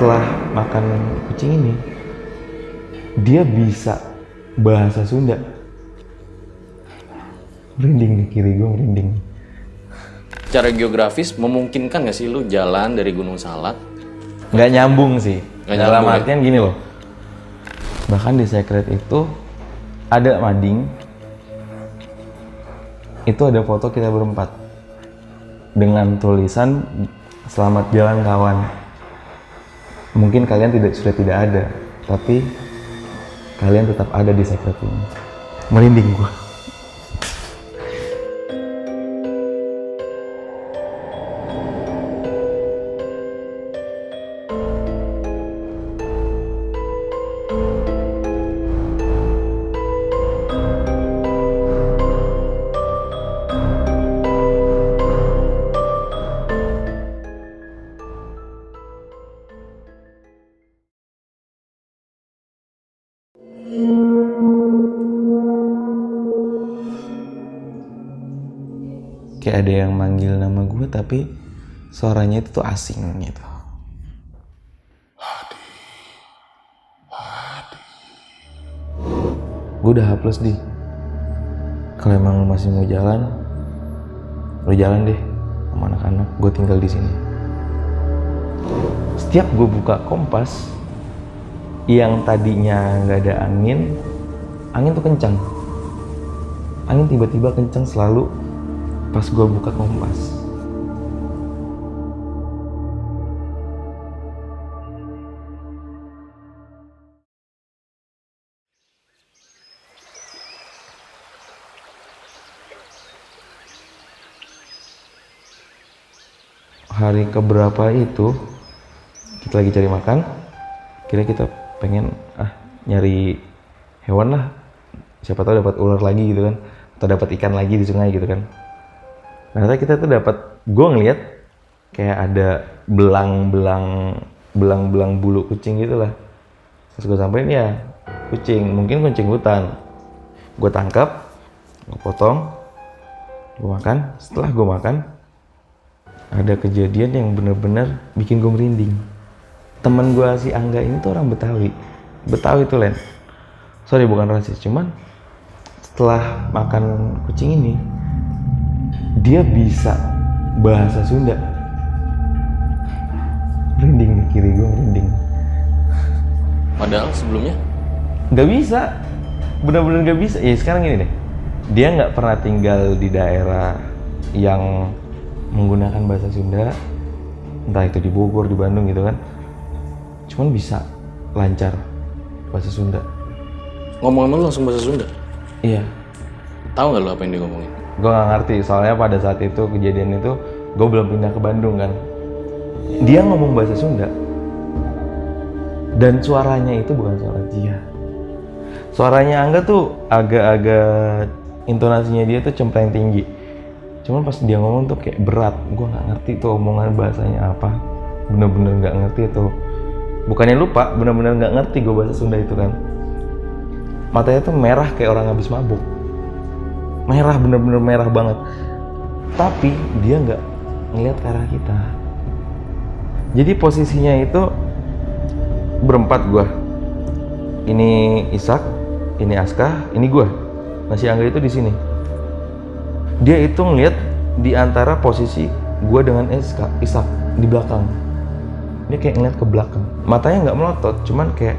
setelah makan kucing ini, dia bisa bahasa Sunda. Merinding di kiri gue, merinding. Secara geografis memungkinkan nggak sih lu jalan dari Gunung Salak? Nggak nyambung sih. Nggak Dalam nyambung, artian gini loh. Bahkan di Secret itu ada mading. Itu ada foto kita berempat dengan tulisan "Selamat jalan kawan". Mungkin kalian sudah tidak ada, tapi kalian tetap ada di Secret ini. Merinding gua. Kayak ada yang manggil nama gue tapi suaranya itu tuh asing gitu. Gue udah hapus di. Kalau emang lu masih mau jalan, lu jalan deh sama anak-anak. Gue tinggal di sini. Setiap gue buka Kompas, yang tadinya nggak ada angin tuh kencang. Angin tiba-tiba kencang selalu pas gue buka Kompas. Hari keberapa itu kita lagi cari makan, kira kita pengen nyari hewan lah, siapa tahu dapat ular lagi gitu kan, atau dapat ikan lagi di sungai gitu kan. Ternyata kita tuh dapat, gue ngeliat kayak ada belang-belang bulu kucing gitu lah. Terus gue samperin, ya kucing, mungkin kucing hutan. Gue tangkap, gue potong, gue makan. Setelah gue makan, ada kejadian yang bener-bener bikin gue merinding. Temen gue si Angga ini tuh orang Betawi tuh Len. Sorry bukan rasis, cuman setelah makan kucing ini, dia bisa bahasa Sunda. Merinding di kiri gue, merinding. Padahal sebelumnya? Gak bisa, bener-bener gak bisa. Ya sekarang gini deh, dia gak pernah tinggal di daerah yang menggunakan bahasa Sunda, entah itu di Bogor, di Bandung gitu kan. Cuman bisa lancar bahasa Sunda. Ngomong-ngomong lu langsung bahasa Sunda? Iya. Tahu nggak lu apa yang dia ngomongin? Gue gak ngerti, soalnya pada saat itu kejadian itu gue belum pindah ke Bandung kan. Dia ngomong bahasa Sunda dan suaranya itu bukan suara dia. Suaranya Angga tuh agak-agak, intonasinya dia tuh cempreng tinggi. Cuman pas dia ngomong tuh kayak berat. Gue gak ngerti tuh omongan bahasanya apa. Bener-bener gak ngerti tuh. Bukannya lupa, bener-bener gak ngerti gue bahasa Sunda itu kan. Matanya tuh merah kayak orang habis mabuk. Merah, bener-bener merah banget. Tapi dia nggak ngeliat ke arah kita. Jadi posisinya itu berempat gua. Ini Ishak, ini Aska, ini gua. Nah si Angga itu di sini. Dia itu ngeliat di antara posisi gua dengan Ishak di belakang. Dia kayak ngeliat ke belakang. Matanya nggak melotot, cuman kayak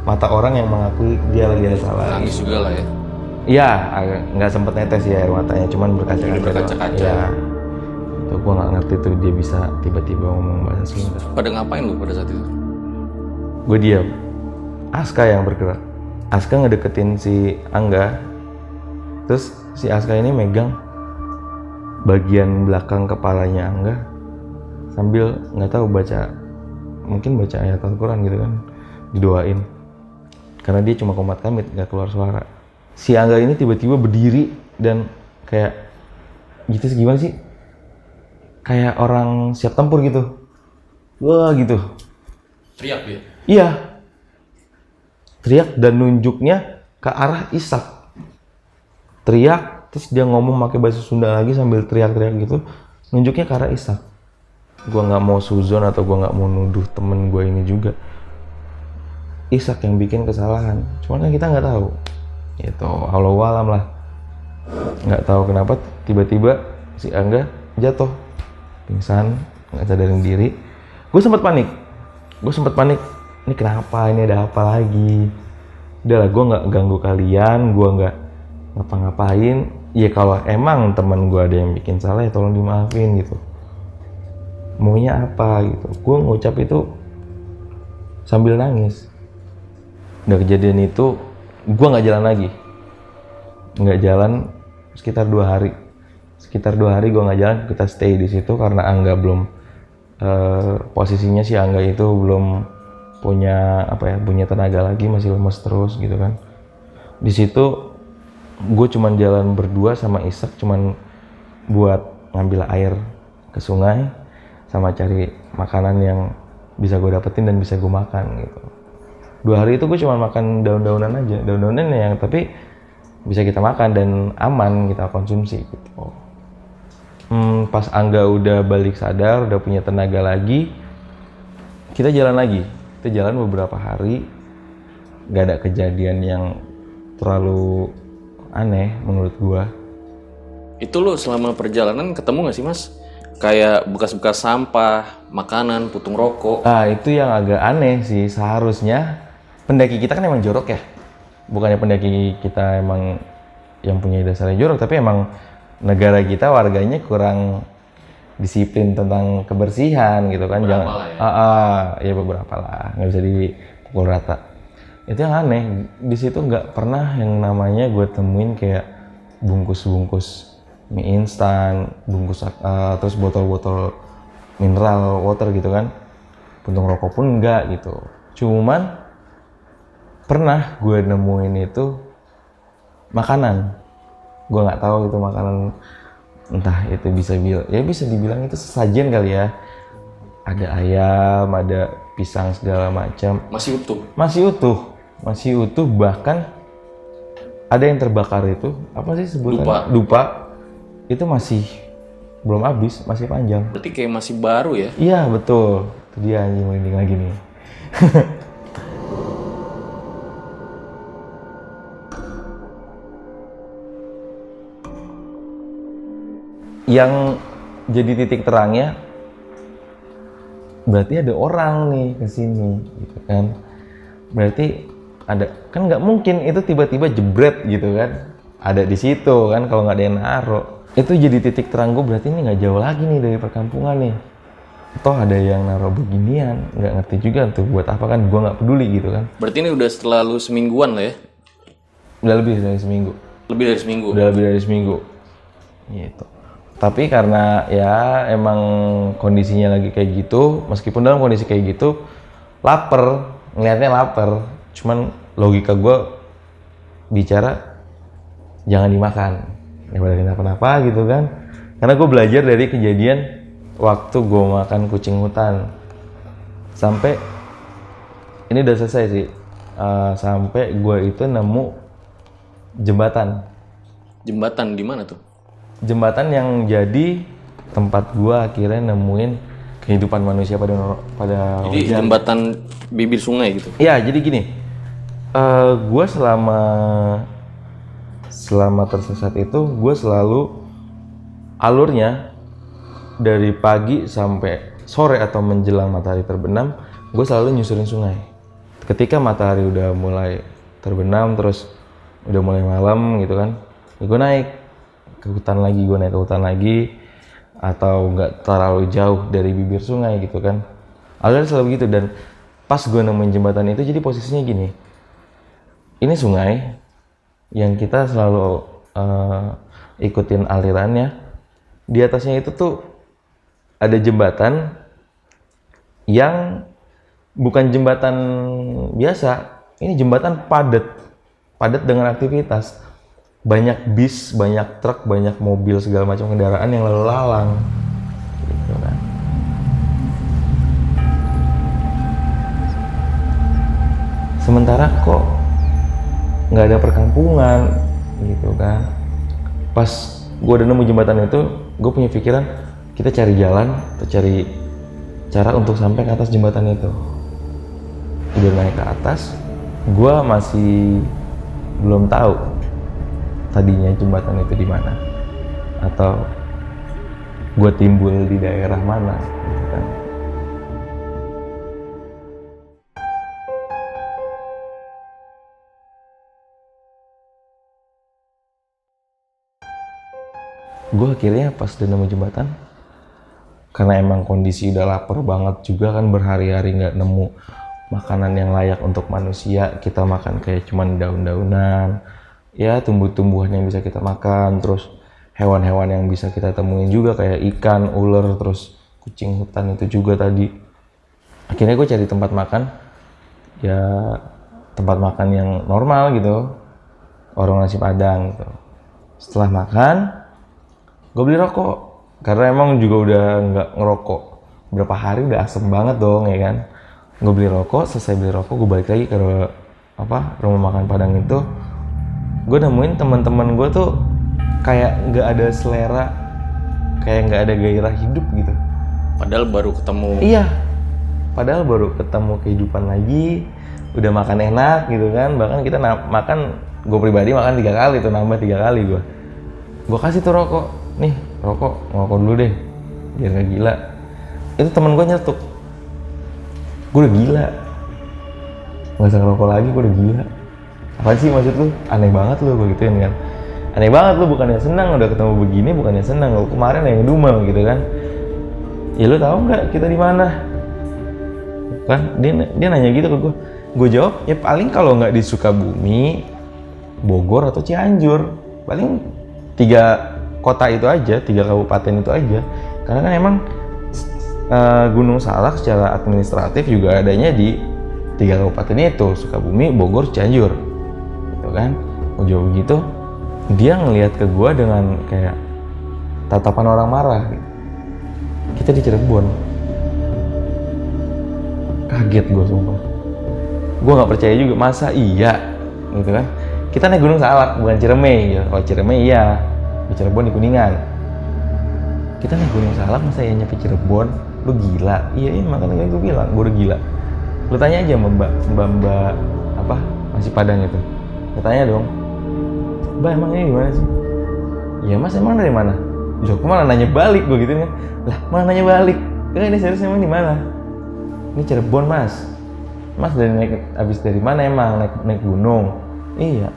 mata orang yang mengakui dia lagi ada salah. Nangis juga lah ya? Iya, nggak sempet netes ya air matanya, cuman berkaca-kaca. Iya. Tuh gue nggak ngerti tuh dia bisa tiba-tiba ngomong bahasa Sunda. Pada ngapain lu pada saat itu? Gue diam. Aska yang bergerak. Aska ngedeketin si Angga. Terus si Aska ini megang bagian belakang kepalanya Angga sambil nggak tahu baca, mungkin baca ayat Al-Quran gitu kan, didoain. Karena dia cuma komat kamit, nggak keluar suara. Si Angga ini tiba-tiba berdiri dan kayak gitu, gimana sih? Kayak orang siap tempur gitu. Wah gitu. Teriak dia? Iya. Teriak dan nunjuknya ke arah Ishak. Teriak, terus dia ngomong pakai bahasa Sunda lagi sambil teriak-teriak gitu. Nunjuknya ke arah Ishak. Gue nggak mau suzon atau gue nggak mau nuduh temen gue ini juga Ishak yang bikin kesalahan, cuman kan kita nggak tahu itu, Allahu alam lah. Nggak tahu kenapa tiba-tiba si Angga jatuh pingsan, nggak sadarin diri. Gue sempat panik, ini kenapa, ini ada apa lagi. Udahlah, gue nggak ganggu kalian, gue nggak ngapa-ngapain. Ya kalau emang teman gue ada yang bikin salah ya tolong dimaafin gitu, maunya apa gitu. Gue ngucap itu sambil nangis. Udah kejadian itu gue nggak jalan sekitar 2 hari. Gue nggak jalan, kita stay di situ karena Angga belum posisinya si Angga itu belum punya punya tenaga lagi, masih lemes terus gitu kan. Di situ gue cuman jalan berdua sama Ishak, cuman buat ngambil air ke sungai sama cari makanan yang bisa gue dapetin dan bisa gue makan gitu. 2 hari itu gue cuma makan daun-daunan aja, daun-daunan yang tapi bisa kita makan dan aman kita konsumsi gitu. Pas Angga udah balik sadar, udah punya tenaga lagi, kita jalan lagi. Kita jalan beberapa hari, gak ada kejadian yang terlalu aneh menurut gua. Itu lo selama perjalanan ketemu nggak sih Mas? Kayak bekas-bekas sampah, makanan, putung rokok. Itu yang agak aneh sih. Seharusnya pendaki kita kan emang jorok ya. Bukannya pendaki kita emang yang punya dasarnya jorok, tapi emang negara kita warganya kurang disiplin tentang kebersihan gitu kan. Ya beberapa lah, nggak bisa dipukul rata. Itu yang aneh, di situ nggak pernah yang namanya gue temuin kayak bungkus-bungkus mie instan, terus botol-botol mineral water gitu kan. Puntung rokok pun enggak gitu. Cuman pernah gue nemuin itu makanan. Gue nggak tahu itu makanan, entah itu bisa dibilang itu sesajen kali ya. Ada ayam, ada pisang segala macam. Masih utuh, bahkan ada yang terbakar itu, apa sih sebutannya? Dupa. Itu masih belum habis, masih panjang. Berarti kayak masih baru ya? Iya betul, itu dia anjing merinding lagi nih. Yang jadi titik terangnya, berarti ada orang nih kesini gitu kan. Berarti ada, kan nggak mungkin itu tiba-tiba jebret gitu kan, ada di situ kan kalau nggak ada yang naruh. Itu jadi titik terang gue, berarti ini nggak jauh lagi nih dari perkampungan nih. Toh ada yang naruh beginian, nggak ngerti juga tuh buat apa kan, gue nggak peduli gitu kan. Berarti ini udah selalu semingguan lah ya? Udah lebih dari seminggu. Udah lebih dari seminggu gitu. Tapi karena ya emang kondisinya lagi kayak gitu, meskipun dalam kondisi kayak gitu ngelihatnya lapar, cuman logika gue bicara jangan dimakan daripada kenapa-napa gitu kan. Karena gue belajar dari kejadian waktu gue makan kucing hutan, sampai ini udah selesai sih, sampai gue itu nemu jembatan di mana tuh? Jembatan yang jadi tempat gue akhirnya nemuin kehidupan manusia pada jadi hujan. Jembatan bibir sungai gitu? Iya, jadi gini, gue selama tersesat itu gue selalu alurnya dari pagi sampai sore atau menjelang matahari terbenam, gue selalu nyusurin sungai. Ketika matahari udah mulai terbenam terus udah mulai malam gitu kan, gue naik ke hutan lagi, atau nggak terlalu jauh dari bibir sungai gitu kan. Alurnya selalu gitu. Dan pas gue nemuin jembatan itu, jadi posisinya gini, ini sungai yang kita selalu ikutin alirannya. Di atasnya itu tuh ada jembatan yang bukan jembatan biasa, ini jembatan padat dengan aktivitas. Banyak bis, banyak truk, banyak mobil, segala macam kendaraan yang lalu lalang gitu kan. Sementara kok nggak ada perkampungan gitu kan. Pas gue udah nemu jembatan itu, gue punya pikiran kita cari jalan atau cari cara untuk sampai ke atas jembatan itu. Udah naik ke atas, gue masih belum tahu tadinya jembatan itu di mana atau gue timbul di daerah mana gitu kan. Gue akhirnya pas udah nemu jembatan, karena emang kondisi udah lapar banget juga kan, berhari-hari nggak nemu makanan yang layak untuk manusia. Kita makan kayak cuman daun-daunan, ya tumbuh-tumbuhan yang bisa kita makan, terus hewan-hewan yang bisa kita temuin juga kayak ikan, ular, terus kucing hutan itu juga tadi. Akhirnya gue cari tempat makan, ya tempat makan yang normal gitu, warung nasi Padang gitu. Setelah makan, gue beli rokok, karena emang juga udah nggak ngerokok berapa hari, udah asem banget dong ya kan. Gue beli rokok, selesai beli rokok gue balik lagi ke rumah makan Padang itu. Gue nemuin teman-teman gue tuh kayak nggak ada selera, kayak nggak ada gairah hidup gitu. Padahal baru ketemu. Iya, padahal baru ketemu kehidupan lagi, udah makan enak gitu kan. Bahkan kita makan, gue pribadi makan 3 kali tuh, nambah 3 kali gue. Gue kasih tuh rokok, nih rokok, ngerokok dulu deh biar gak gila. Itu temen gue nyetuk, gue udah gila, gak usah ngerokok lagi, gue udah gila. Apaan sih maksud lu? Aneh banget lu, gue gituin kan. Aneh banget lu, bukannya senang udah ketemu begini, bukannya senang lu kemarin yang ngedumel gitu kan. Ya lu tahu nggak kita di mana kan? Dia nanya gitu ke gue jawab ya paling kalau nggak di Sukabumi, Bogor atau Cianjur, paling 3 kota itu aja, 3 kabupaten itu aja. Karena kan emang Gunung Salak secara administratif juga adanya di 3 kabupaten itu, Sukabumi, Bogor, Cianjur, gitu kan. Gue jawab gitu, dia ngelihat ke gue dengan kayak tatapan orang marah. Kita di Cirebon. Kaget gue sumpah. Gue nggak percaya juga, masa iya, gitu kan. Kita naik Gunung Salak, bukan Ciremai. Ya. Kalau Ciremai iya, di Cirebon di Kuningan. Kita naik Gunung Salak, masa iya nyampe Cirebon? Lu gila? Iya, makanya gue bilang, gue udah gila. Lu tanya aja sama mbak apa nasi Padang itu. Lu tanya dong, Mbak emang ini gimana sih? Ya mas emang dari mana? Loh, aku malah nanya balik gue gitu kan. Lah, malah nanya balik. Kan ini serius emang di mana? Ini Cirebon mas. Mas abis dari mana emang naik gunung? Iya.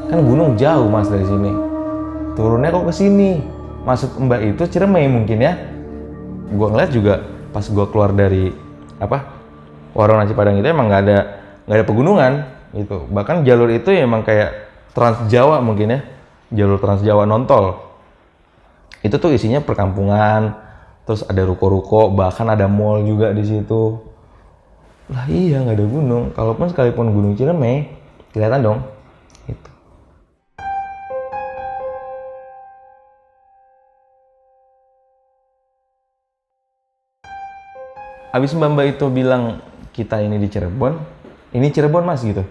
Kan gunung jauh mas dari sini. Turunnya kok ke sini. Maksud Mbak itu Ciremai mungkin ya. Gua ngeliat juga pas gua keluar dari warung nasi Padang itu emang nggak ada pegunungan gitu. Bahkan jalur itu ya emang kayak Trans Jawa mungkin ya. Jalur Trans Jawa non-tol. Itu tuh isinya perkampungan, terus ada ruko-ruko, bahkan ada mall juga di situ. Lah iya nggak ada gunung. Kalaupun sekalipun Gunung Ciremai, kelihatan dong. Gitu. Abis mbak itu bilang kita ini di Cirebon, ini Cirebon mas gitu.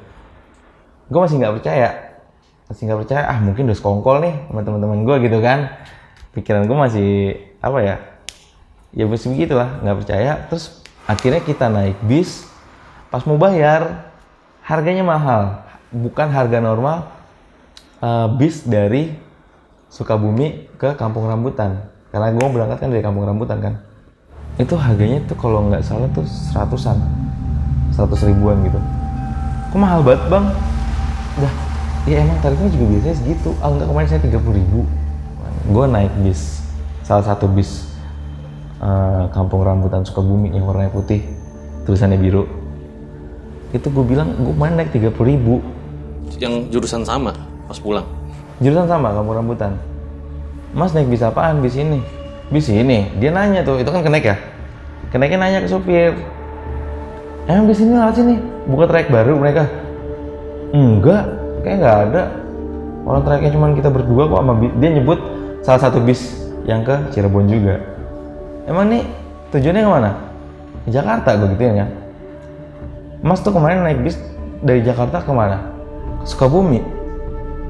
Gue masih nggak percaya, mungkin udah sekongkol nih sama teman-teman gue gitu kan. Pikiran gue masih ya begitulah, nggak percaya. Terus akhirnya kita naik bis, pas mau bayar harganya mahal, bukan harga normal bis dari Sukabumi ke Kampung Rambutan, karena gue berangkat kan dari Kampung Rambutan kan. Itu harganya tuh kalau nggak salah tuh 100 ribuan gitu. Kok mahal banget bang? Dah, ya emang tarifnya juga biasanya segitu. Enggak, kemarin saya 30 ribu. Gue naik bis, salah satu bis Kampung Rambutan Sukabumi yang warnanya putih, tulisannya biru. Itu gue bilang, gue kemarin naik 30 ribu. Yang jurusan sama pas pulang? Jurusan sama, Kampung Rambutan. Mas naik bis apaan? Bis ini. Bis ini? Dia nanya tuh, itu kan kenaik ya? Kenaiknya nanya ke supir. Emang bis ini lewat sini? Buka trayek baru mereka? Enggak, kayak nggak ada. Orang trayeknya cuma kita berdua kok sama bis. Dia nyebut salah satu bis yang ke Cirebon juga. Emang nih tujuannya kemana? Jakarta gue gituin ya. Mas tuh kemarin naik bis dari Jakarta kemana? Sukabumi.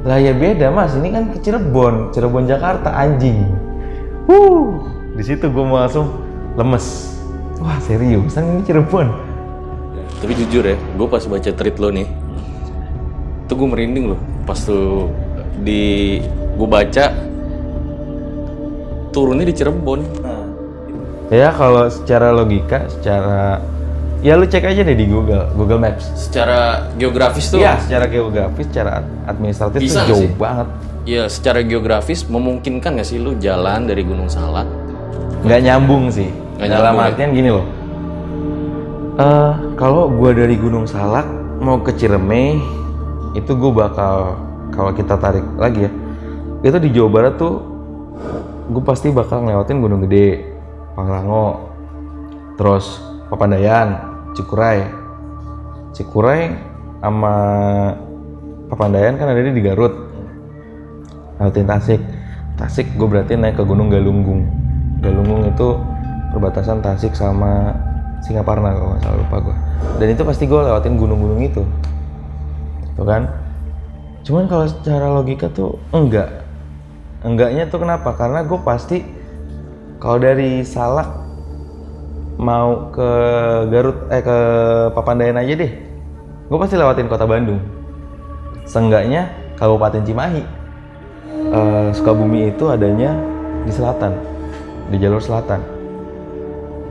Lah ya beda mas, ini kan ke Cirebon Jakarta anjing. Di situ gue mau langsung lemes. wah seriusan ini Cirebon. Tapi jujur ya, gue pas baca tweet lo nih, tuh gue merinding loh. Pas tuh gue baca turunnya di Cirebon. Ya kalau secara logika, ya lu cek aja deh di Google Maps. Secara geografis tuh, Iya, secara geografis, secara administratif Bisa tuh nggak jauh sih? banget. ya secara geografis memungkinkan nggak sih lu jalan dari Gunung Salak? Nggak nyambung sih. Nggak Dalam nyambung, artian gini loh. Kalau gua dari Gunung Salak mau ke Ciremai, itu gua bakal, kalau kita tarik lagi ya, itu di Jawa Barat tuh gue pasti bakal ngelewatin Gunung Gede, Pangrango, terus Papandayan, Cikuray sama Papandayan kan ada di Garut. Lewatin Tasik gue berarti naik ke Gunung Galunggung itu perbatasan Tasik sama Singaparna kalau nggak salah, lupa gue. Dan itu pasti gue lewatin gunung-gunung itu kan. Cuman kalau secara logika tuh enggaknya tuh kenapa? Karena gue pasti kalau dari Salak mau ke Garut ke Papandayan aja deh, gue pasti lewatin kota Bandung. Seenggaknya Kabupaten Cimahi, Sukabumi itu adanya di selatan, di jalur selatan.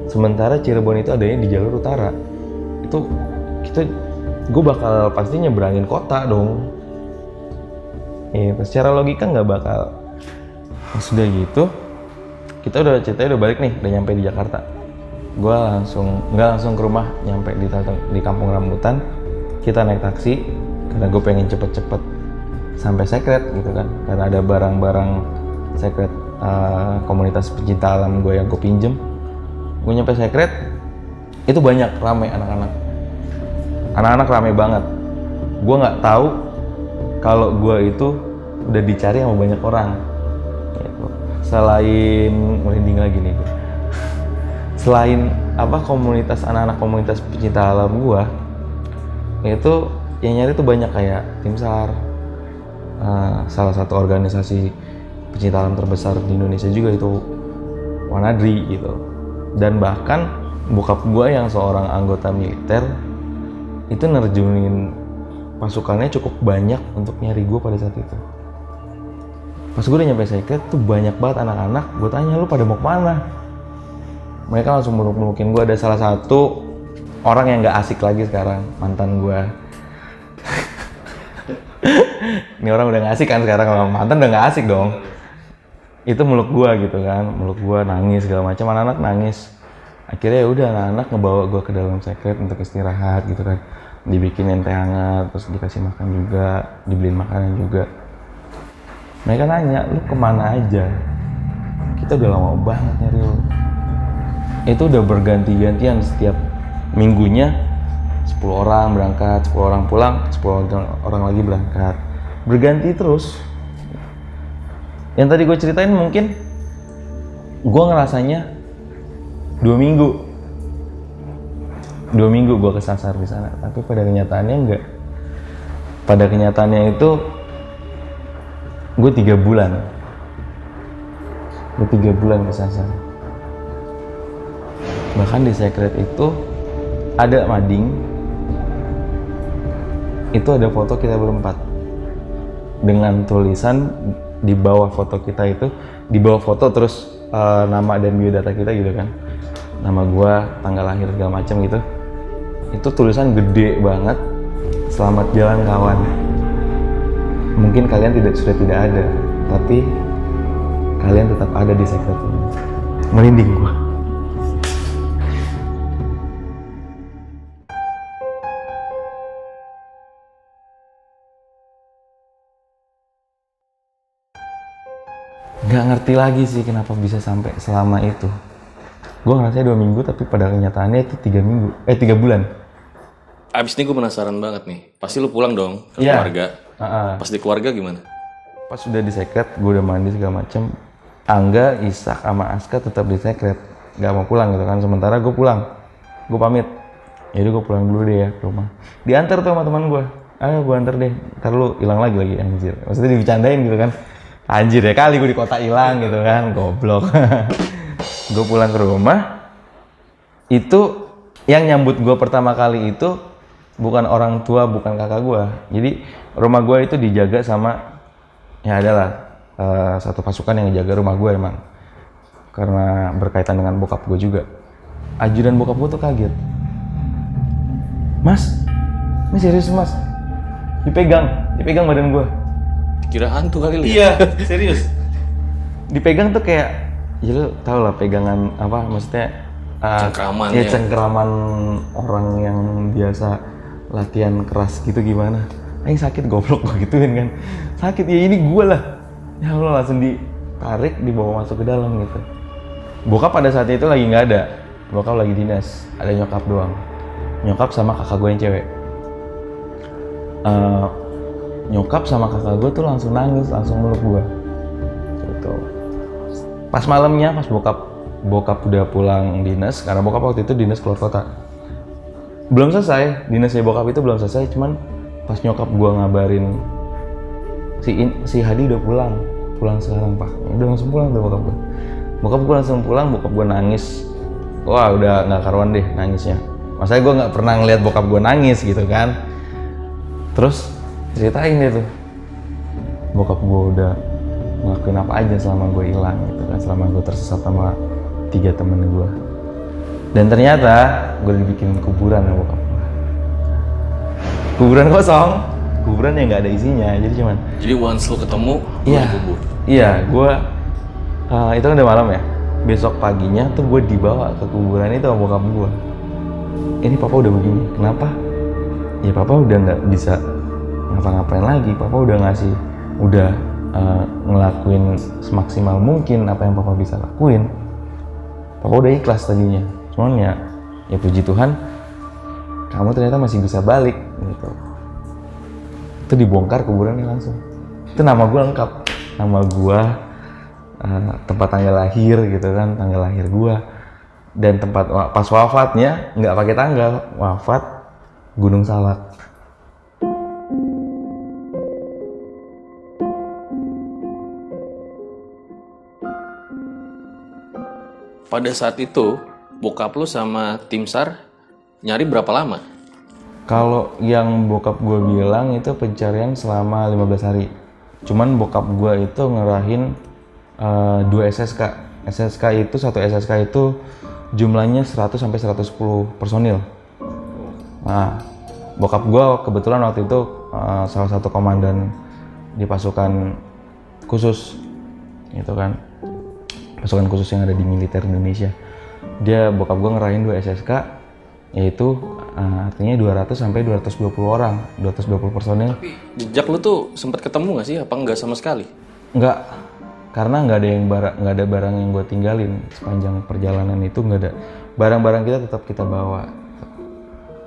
Sementara Cirebon itu adanya di jalur utara. Itu gue bakal pasti nyebrangin kota dong. Secara logika nggak bakal. Sudah gitu, kita ceritanya udah balik nih, udah nyampe di Jakarta. Gue nggak langsung ke rumah, nyampe di Kampung Rambutan. Kita naik taksi karena gue pengen cepet-cepet sampai Secret gitu kan, karena ada barang-barang Secret komunitas pecinta alam gue yang gue pinjem. Gue nyampe Secret, itu banyak, rame anak-anak rame banget. Gue nggak tahu kalau gue itu udah dicari sama banyak orang. Gitu. Selain merinding lagi nih gue. Selain komunitas anak-anak komunitas pecinta alam gue, itu yang nyari tuh banyak kayak Tim SAR, salah satu organisasi pecinta alam terbesar di Indonesia juga itu Wanadri gitu. Dan bahkan bokap gue yang seorang anggota militer itu nerjunin pasukannya cukup banyak untuk nyari gue pada saat itu. Pas gue udah nyampe Secret tuh banyak banget anak-anak. Gue tanya, lu pada mau kemana? Mereka langsung meluk-melukin gue. Ada salah satu orang yang gak asik lagi sekarang, mantan gue. Ini orang udah gak asik kan sekarang, kalau mantan udah gak asik dong. Itu meluk gue gitu kan, meluk gue, nangis segala macam, anak-anak nangis. Akhirnya ya udah anak-anak ngebawa gue ke dalam Secret untuk istirahat gitu kan, dibikinin teh hangat, terus dikasih makan juga, dibeliin makanan juga. Mereka nanya, lu kemana aja? Kita udah lama banget nyari lu. Itu udah berganti-gantian, setiap minggunya 10 orang berangkat, 10 orang pulang, 10 orang lagi berangkat, berganti terus. Yang tadi gue ceritain mungkin gue ngerasanya 2 minggu gue kesasar di sana, tapi pada kenyataannya enggak. Pada kenyataannya itu gue 3 bulan. Gue 3 bulan kesasar. Bahkan di Secret itu ada mading, itu ada foto kita berempat dengan tulisan di bawah foto kita itu, di bawah foto terus nama dan biodata kita gitu kan, nama gua, tanggal lahir segala macam gitu. Itu tulisan gede banget, selamat jalan kawan. Mungkin kalian sudah tidak ada, tapi kalian tetap ada di Secret ini. Merinding gua. Nggak ngerti lagi sih kenapa bisa sampai selama itu. Gue ngerasanya 2 minggu, tapi pada kenyataannya itu 3 bulan. Abis ini gue penasaran banget nih. Pasti lu pulang dong ke Iya. keluarga. Pas di keluarga gimana? Pas udah di Secret, gue udah mandi segala macem. Angga, Ishak, sama Aska tetap di Secret, nggak mau pulang gitu kan. Sementara gue pulang, gue pamit. Jadi gue pulang dulu deh ya ke rumah. Diantar tuh sama teman gue. Ayo gue antar deh, ntar lu hilang lagi anjir. Maksudnya dibicarain gitu kan. Anjir ya kali gue di kota hilang gitu kan, goblok. Gue pulang ke rumah, Itu yang nyambut gue pertama kali itu bukan orang tua, bukan kakak gue. Jadi rumah gue itu dijaga sama, ya adalah satu pasukan yang jaga rumah gue emang. Karena berkaitan dengan bokap gue juga. Ajudan bokap gue tuh kaget. Mas, ini serius mas? Dipegang badan gue. Kira hantu kali lu. Iya, serius. Dipegang tuh kayak, ya lu tau lah pegangan apa, maksudnya Cengkraman ya, ya. cengkraman orang yang biasa latihan keras gitu gimana. Aing sakit goblok gue gituin kan. Sakit ya ini gue lah. Ya Allah langsung ditarik, dibawa masuk ke dalam gitu. Bokap pada saat itu lagi nggak ada. Bokap lagi dinas, ada nyokap doang. Nyokap sama kakak gue yang cewek. Nyokap sama kakak gue tuh langsung nangis, langsung meluk gue. Gitu. Pas malamnya, pas bokap udah pulang dinas, karena bokap waktu itu dinas keluar kota. Belum selesai, dinasnya bokap itu belum selesai, cuman pas nyokap gua ngabarin si Hadi udah pulang sekarang pak, udah langsung pulang tuh bokap gua langsung pulang, bokap gua nangis, wah udah nggak karuan deh nangisnya. Masanya gua nggak pernah ngeliat bokap gua nangis gitu kan. Terus ceritain deh tuh, bokap gua udah ngelakuin apa aja selama gue hilang gitu kan, selama gue tersesat sama 3 temen gue. Dan ternyata gue dibikin kuburan sama bokap gue. Kuburan kosong, kuburan yang nggak ada isinya, jadi cuman. Jadi once lu ketemu, lu dikubur. Iya, gue itu kan udah malam ya. Besok paginya tuh gue dibawa ke kuburan itu sama bokap gue. Ini papa udah begini, kenapa? Ya papa udah nggak bisa ngapa-ngapain lagi, papa udah ngelakuin semaksimal mungkin apa yang papa bisa lakuin. Papa udah ikhlas tadinya, cuman ya puji Tuhan kamu ternyata masih bisa balik gitu. Itu dibongkar kuburannya langsung. Itu nama gue lengkap, nama gue, tempat tanggal lahir gitu kan, tanggal lahir gue, dan tempat pas wafatnya nggak pakai tanggal, wafat Gunung Salak. Pada saat itu, bokap lu sama tim SAR nyari berapa lama? Kalau yang bokap gue bilang itu pencarian selama 15 hari. Cuman bokap gue itu ngerahin 2 SSK. Satu SSK itu jumlahnya 100 sampai 110 personil. Nah, bokap gue kebetulan waktu itu salah satu komandan di pasukan khusus, gitu kan. Pasukan khusus yang ada di militer Indonesia. Bokap gue ngerahin 2 SSK, yaitu artinya 200 sampai 220 orang, 220 personil. Tapi jejak lu tuh sempat ketemu nggak sih? Apa nggak sama sekali? Nggak, karena nggak ada barang yang gue tinggalin sepanjang perjalanan itu, nggak ada. Barang-barang kita tetap kita bawa.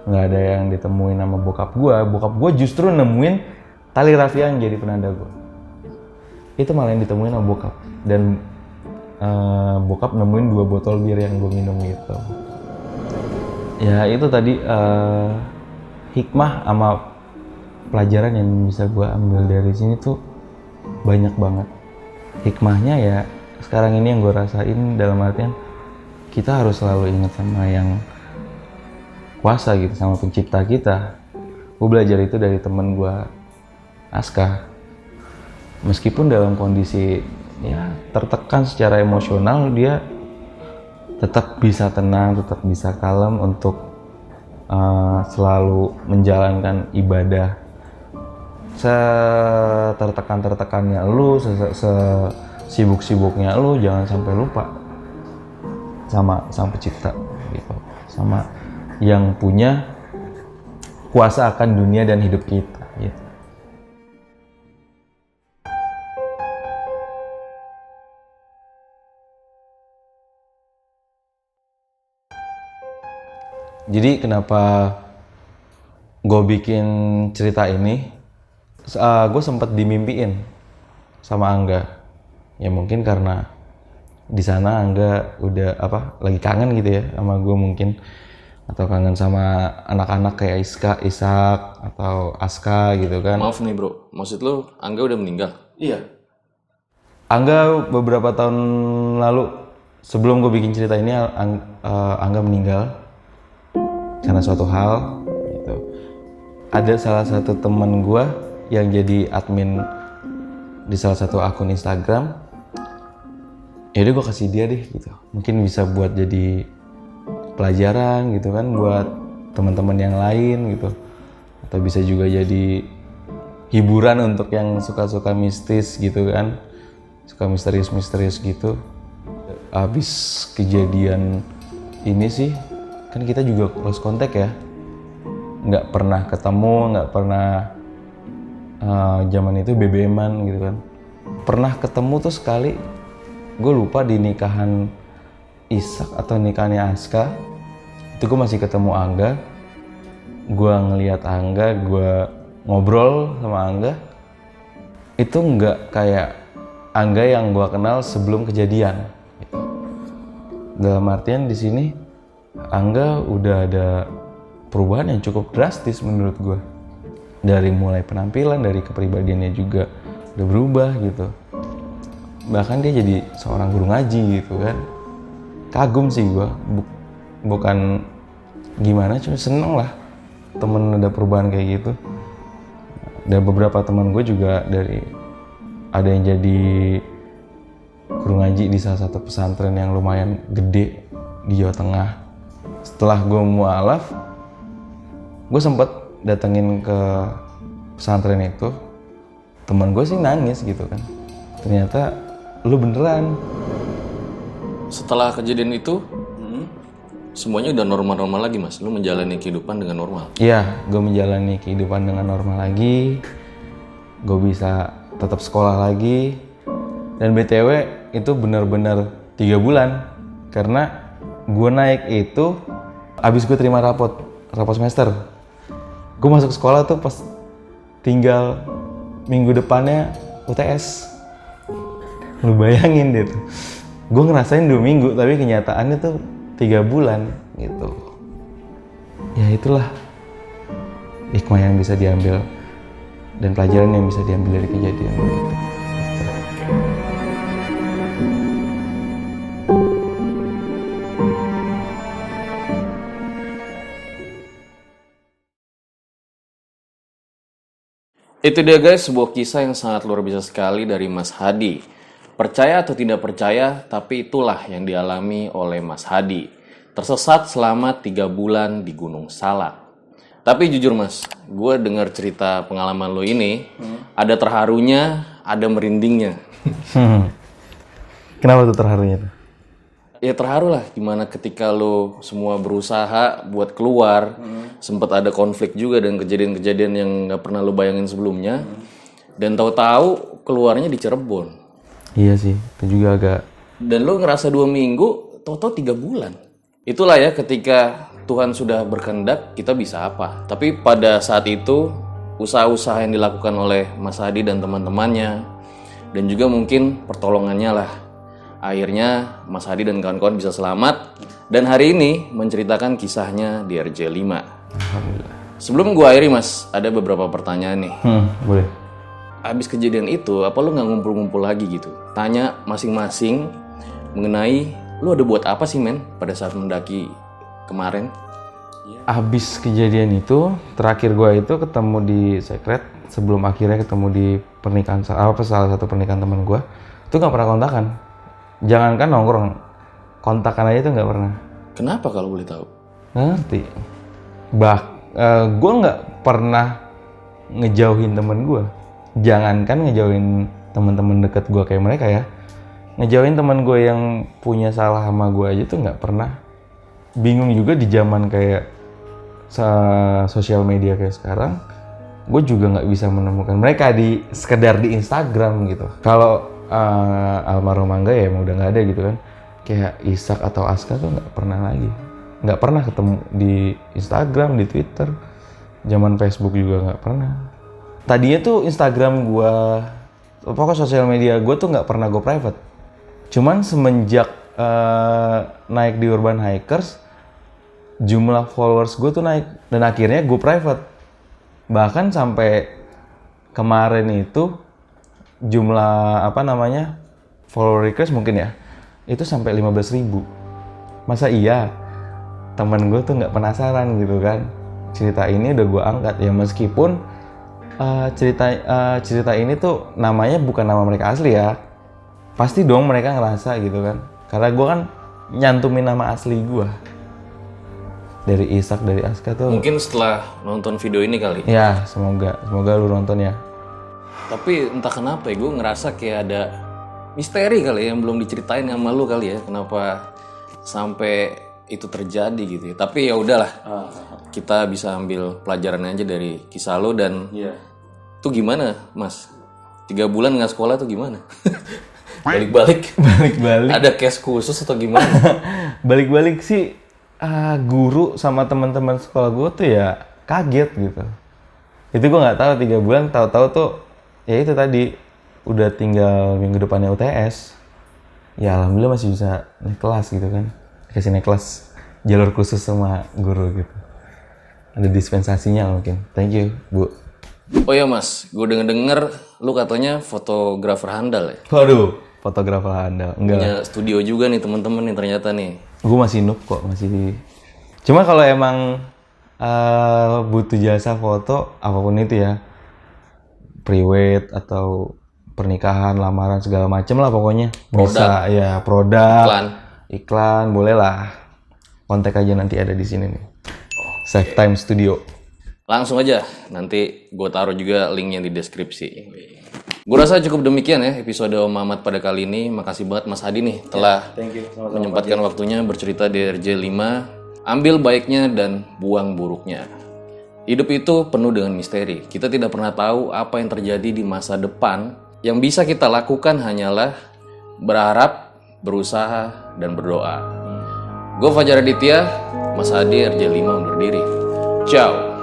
Nggak ada yang ditemuin sama bokap gue. Bokap gue justru nemuin tali rafia yang jadi penanda gue. Itu malah yang ditemuin sama bokap. Dan bokap nemuin 2 botol bir yang gue minum gitu. Ya itu tadi hikmah sama pelajaran yang bisa gue ambil dari sini tuh banyak banget. Hikmahnya ya sekarang ini yang gue rasain dalam artian kita harus selalu ingat sama yang kuasa gitu, sama pencipta kita. Gue belajar itu dari temen gue, Aska. Meskipun dalam kondisi ya tertekan secara emosional, dia tetap bisa tenang, tetap bisa kalem untuk selalu menjalankan ibadah. Setertekan-tertekannya lu, sesibuk-sibuknya lu, jangan sampai lupa sama sang pencipta gitu, sama yang punya kuasa akan dunia dan hidup kita gitu. Jadi kenapa gue bikin cerita ini, gue sempet dimimpiin sama Angga. Ya mungkin karena di sana Angga udah lagi kangen gitu ya sama gue mungkin, atau kangen sama anak-anak kayak Ishak atau Aska gitu kan. Maaf nih bro, maksud lu Angga udah meninggal? Iya. Angga beberapa tahun lalu sebelum gue bikin cerita ini, Angga meninggal karena suatu hal gitu. Ada salah satu teman gue yang jadi admin di salah satu akun Instagram. Ya udah gue kasih dia deh gitu. Mungkin bisa buat jadi pelajaran gitu kan buat teman-teman yang lain gitu. Atau bisa juga jadi hiburan untuk yang suka-suka mistis gitu kan. Suka misterius-misterius gitu. Habis kejadian ini sih, kan kita juga close contact ya, nggak pernah ketemu, nggak pernah zaman itu BBM-an gitu kan. Pernah ketemu tuh sekali, gue lupa di nikahan Ishak atau nikahannya Aska. Itu gue masih ketemu Angga, gue ngelihat Angga, gue ngobrol sama Angga. Itu nggak kayak Angga yang gue kenal sebelum kejadian. Gitu. Dalam artian di sini Angga udah ada perubahan yang cukup drastis menurut gue. Dari mulai penampilan, dari kepribadiannya juga udah berubah gitu. Bahkan dia jadi seorang guru ngaji gitu kan. Kagum sih gue, bukan gimana, cuma seneng lah temen ada perubahan kayak gitu. Dan beberapa teman gue juga ada yang jadi guru ngaji di salah satu pesantren yang lumayan gede di Jawa Tengah. Setelah gue mualaf, gue sempet datengin ke pesantren itu. Teman gue sih nangis gitu kan. Ternyata lu beneran. Setelah kejadian itu, semuanya udah normal-normal lagi mas? Lu menjalani kehidupan dengan normal? Iya, gue menjalani kehidupan dengan normal lagi. Gue bisa tetap sekolah lagi. Dan BTW itu benar-benar 3 bulan. Karena gue naik itu abis gue terima rapot semester. Gue masuk sekolah tuh pas tinggal minggu depannya UTS. Lu bayangin deh tuh. Gue ngerasain 2 minggu tapi kenyataannya tuh 3 bulan gitu. Ya itulah hikmah yang bisa diambil dan pelajaran yang bisa diambil dari kejadian itu. Itu dia guys, sebuah kisah yang sangat luar biasa sekali dari Mas Hadi. Percaya atau tidak percaya, tapi itulah yang dialami oleh Mas Hadi. Tersesat selama 3 bulan di Gunung Salak. Tapi jujur mas, gue dengar cerita pengalaman lo ini, ada terharunya, ada merindingnya. Kenapa tuh terharunya tuh? Ya terharu lah, gimana ketika lo semua berusaha buat keluar, sempat ada konflik juga dan kejadian-kejadian yang gak pernah lo bayangin sebelumnya, dan tahu-tahu keluarnya di Cirebon. Iya sih, itu juga agak. Dan lo ngerasa 2 minggu, tahu-tahu 3 bulan. Itulah ya ketika Tuhan sudah berkehendak, kita bisa apa. Tapi pada saat itu, usaha-usaha yang dilakukan oleh Mas Hadi dan teman-temannya, dan juga mungkin pertolongannya lah, akhirnya Mas Hadi dan kawan-kawan bisa selamat. Dan hari ini menceritakan kisahnya di RJ5. Alhamdulillah. Sebelum gua akhiri mas, ada beberapa pertanyaan nih. Boleh. Abis kejadian itu, apa lu nggak ngumpul-ngumpul lagi gitu? Tanya masing-masing mengenai lu ada buat apa sih men pada saat mendaki kemarin? Abis kejadian itu, terakhir gue itu ketemu di Secret sebelum akhirnya ketemu di pernikahan salah satu pernikahan teman gue. Itu nggak pernah kontakan. Jangankan nongkrong, kontakan aja tuh nggak pernah. Kenapa kalau boleh tahu? Nggak ngerti. Gue nggak pernah ngejauhin temen gue. Jangankan ngejauhin teman-teman dekat gue kayak mereka ya. Ngejauhin teman gue yang punya salah sama gue aja tuh nggak pernah. Bingung juga di zaman kayak sosial media kayak sekarang, gue juga nggak bisa menemukan mereka sekedar di Instagram gitu. Kalau almarhum Angga ya emang udah nggak ada gitu kan. Kayak Ishak atau Aska tuh nggak pernah lagi. Nggak pernah ketemu di Instagram, di Twitter. Zaman Facebook juga nggak pernah. Tadinya tuh Instagram gue, pokoknya sosial media gue tuh nggak pernah gue private. Cuman semenjak naik di Urban Hikers, jumlah followers gue tuh naik dan akhirnya gue private. Bahkan sampai kemarin itu jumlah follower request mungkin ya, itu sampai 15.000. Masa iya temen gue tuh nggak penasaran gitu kan, cerita ini udah gue angkat ya, meskipun cerita ini tuh namanya bukan nama mereka asli ya, pasti dong mereka ngerasa gitu kan, karena gue kan nyantumin nama asli gue dari Ishak, dari Aska tuh. Mungkin setelah nonton video ini kali. Ya semoga lu nonton ya. Tapi entah kenapa ya, gue ngerasa kayak ada misteri kali ya yang belum diceritain sama lu kali ya, kenapa sampai itu terjadi gitu ya. Tapi ya udahlah, kita bisa ambil pelajaran aja dari kisah lu. Dan tuh gimana Mas, 3 bulan nggak sekolah tuh gimana? Balik-balik ada case khusus atau gimana? Balik-balik sih guru sama teman-teman sekolah gue tuh ya kaget gitu. Itu gue nggak tahu 3 bulan, tahu-tahu tuh ya itu tadi udah tinggal minggu depannya UTS. Ya alhamdulillah masih bisa naik kelas gitu kan. Kasih naik kelas jalur khusus sama guru gitu. Ada dispensasinya mungkin. Thank you, Bu. Oh ya Mas, gue denger lu katanya fotografer handal ya? Waduh, fotografer handal. Enggak. Punya studio juga nih teman-teman nih ternyata nih. Gue masih noob kok, masih. Cuma kalau emang butuh jasa foto apapun itu ya, pre-wed atau pernikahan, lamaran segala macem lah pokoknya. Bisa ya, produk, iklan boleh lah. Kontak aja, nanti ada di sini nih. Save Time Studio. Langsung aja, nanti gue taruh juga linknya di deskripsi. Gue rasa cukup demikian ya episode Om Mamat pada kali ini. Makasih banget Mas Hadi nih telah menyempatkan waktunya bercerita di RJ5. Ambil baiknya dan buang buruknya. Hidup itu penuh dengan misteri. Kita tidak pernah tahu apa yang terjadi di masa depan. Yang bisa kita lakukan hanyalah berharap, berusaha, dan berdoa. Gue Fajar Aditya, Mas Hadi RJ5 undur diri. Ciao.